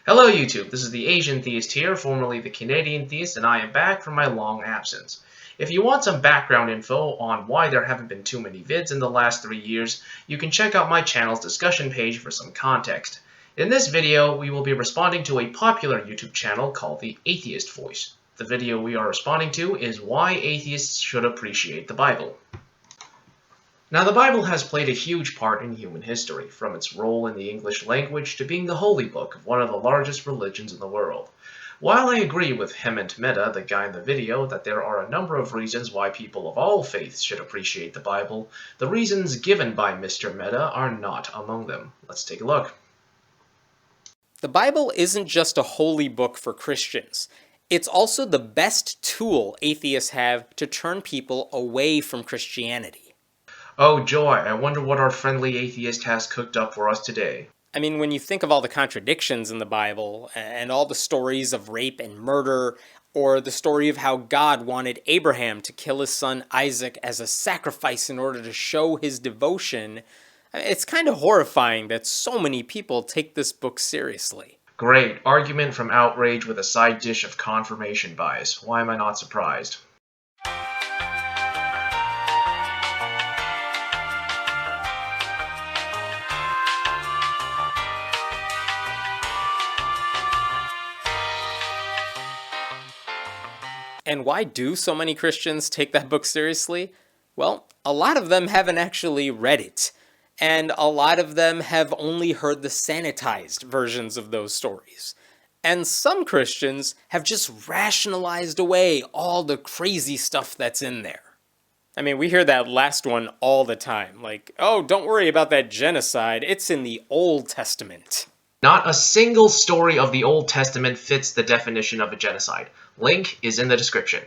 Hello YouTube, this is the Asian Theist here, formerly the Canadian Theist, and I am back from my long absence. If you want some background info on why there haven't been too many vids in the last 3 years, you can check out my channel's discussion page for some context. In this video, we will be responding to a popular YouTube channel called the Atheist Voice. The video we are responding to is why atheists should appreciate the Bible. Now, the Bible has played a huge part in human history, from its role in the English language to being the holy book of one of the largest religions in the world. While I agree with Hemant Mehta, the guy in the video, that there are a number of reasons why people of all faiths should appreciate the Bible, the reasons given by Mr. Mehta are not among them. Let's take a look. The Bible isn't just a holy book for Christians. It's also the best tool atheists have to turn people away from Christianity. Oh joy, I wonder what our friendly atheist has cooked up for us today. I mean, when you think of all the contradictions in the Bible, and all the stories of rape and murder, or the story of how God wanted Abraham to kill his son Isaac as a sacrifice in order to show his devotion, it's kind of horrifying that so many people take this book seriously. Great, argument from outrage with a side dish of confirmation bias. Why am I not surprised? And why do so many Christians take that book seriously? Well, a lot of them haven't actually read it. And a lot of them have only heard the sanitized versions of those stories. And some Christians have just rationalized away all the crazy stuff that's in there. I mean, we hear that last one all the time. Like, oh, don't worry about that genocide. It's in the Old Testament. Not a single story of the Old Testament fits the definition of a genocide. Link is in the description.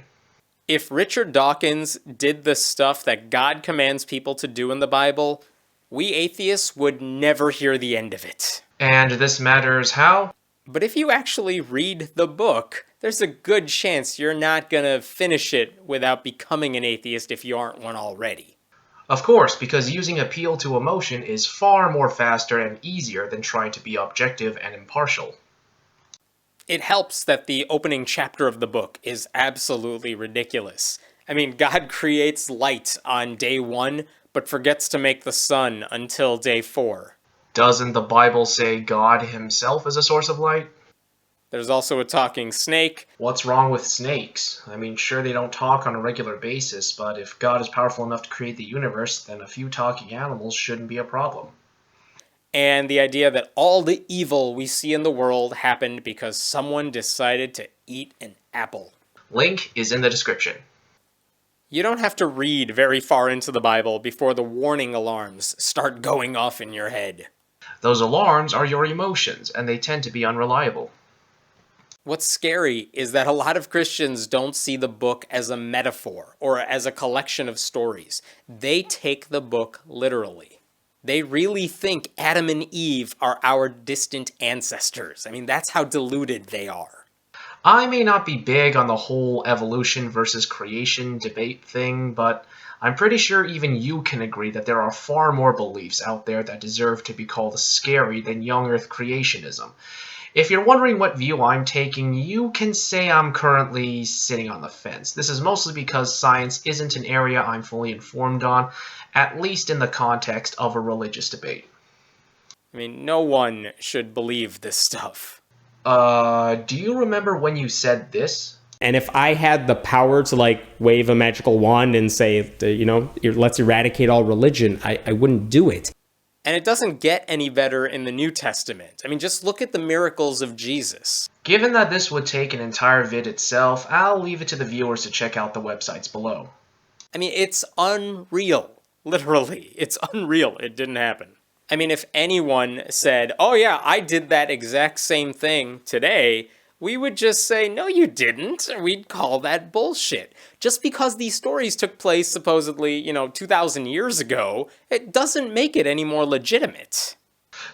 If Richard Dawkins did the stuff that God commands people to do in the Bible, we atheists would never hear the end of it. And this matters how? But if you actually read the book, there's a good chance you're not gonna finish it without becoming an atheist if you aren't one already. Of course, because using appeal to emotion is far more faster and easier than trying to be objective and impartial. It helps that the opening chapter of the book is absolutely ridiculous. I mean, God creates light on day 1, but forgets to make the sun until day 4. Doesn't the Bible say God himself is a source of light? There's also a talking snake. What's wrong with snakes? I mean, sure, they don't talk on a regular basis, but if God is powerful enough to create the universe, then a few talking animals shouldn't be a problem. And the idea that all the evil we see in the world happened because someone decided to eat an apple. Link is in the description. You don't have to read very far into the Bible before the warning alarms start going off in your head. Those alarms are your emotions, and they tend to be unreliable. What's scary is that a lot of Christians don't see the book as a metaphor or as a collection of stories. They take the book literally. They really think Adam and Eve are our distant ancestors. I mean, that's how deluded they are. I may not be big on the whole evolution versus creation debate thing, but I'm pretty sure even you can agree that there are far more beliefs out there that deserve to be called scary than young Earth creationism. If you're wondering what view I'm taking, you can say I'm currently sitting on the fence. This is mostly because science isn't an area I'm fully informed on, at least in the context of a religious debate. I mean, no one should believe this stuff. Do you remember when you said this? And if I had the power to, wave a magical wand and say, let's eradicate all religion, I wouldn't do it. And it doesn't get any better in the New Testament. I mean, just look at the miracles of Jesus. Given that this would take an entire vid itself, I'll leave it to the viewers to check out the websites below. I mean, it's unreal. Literally, it's unreal. It didn't happen. I mean, if anyone said, oh yeah, I did that exact same thing today, we would just say, no, you didn't. We'd call that bullshit. Just because these stories took place supposedly, 2,000 years ago, it doesn't make it any more legitimate.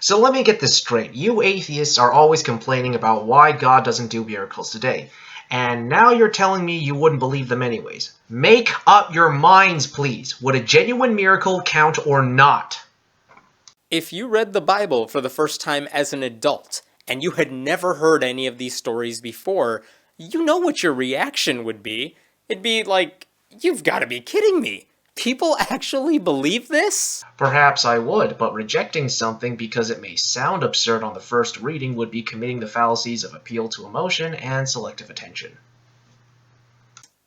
So let me get this straight. You atheists are always complaining about why God doesn't do miracles today. And now you're telling me you wouldn't believe them anyways. Make up your minds, please. Would a genuine miracle count or not? If you read the Bible for the first time as an adult, and you had never heard any of these stories before, you know what your reaction would be. It'd be like, you've got to be kidding me. People actually believe this? Perhaps I would, but rejecting something because it may sound absurd on the first reading would be committing the fallacies of appeal to emotion and selective attention.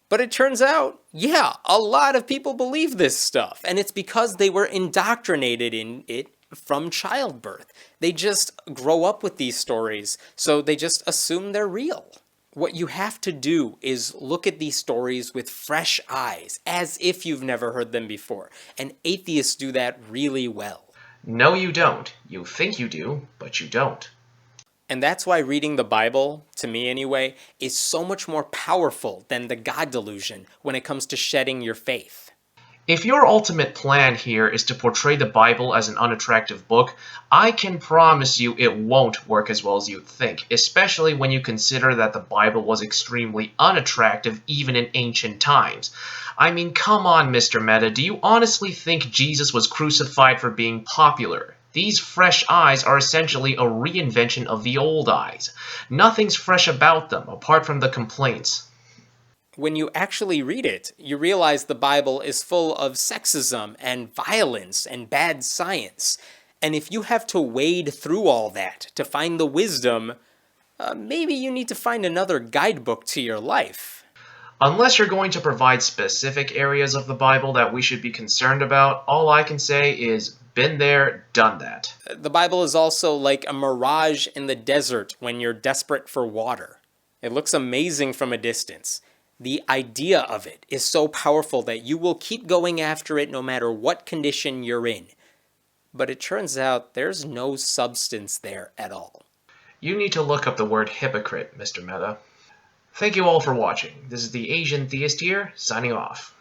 But it turns out, yeah, a lot of people believe this stuff, and it's because they were indoctrinated in it from childbirth. They just grow up with these stories, so they just assume they're real. What you have to do is look at these stories with fresh eyes, as if you've never heard them before, and atheists do that really well. No, you don't. You think you do, but you don't. And that's why reading the Bible, to me anyway, is so much more powerful than the God delusion when it comes to shedding your faith. If your ultimate plan here is to portray the Bible as an unattractive book, I can promise you it won't work as well as you'd think, especially when you consider that the Bible was extremely unattractive even in ancient times. I mean, come on, Mr. Meta, do you honestly think Jesus was crucified for being popular? These fresh eyes are essentially a reinvention of the old eyes. Nothing's fresh about them, apart from the complaints. When you actually read it, you realize the Bible is full of sexism and violence and bad science. And if you have to wade through all that to find the wisdom, maybe you need to find another guidebook to your life. Unless you're going to provide specific areas of the Bible that we should be concerned about, all I can say is, been there, done that. The Bible is also like a mirage in the desert when you're desperate for water. It looks amazing from a distance. The idea of it is so powerful that you will keep going after it no matter what condition you're in. But it turns out there's no substance there at all. You need to look up the word hypocrite, Mr. Meta. Thank you all for watching. This is the Asian Theist here, signing off.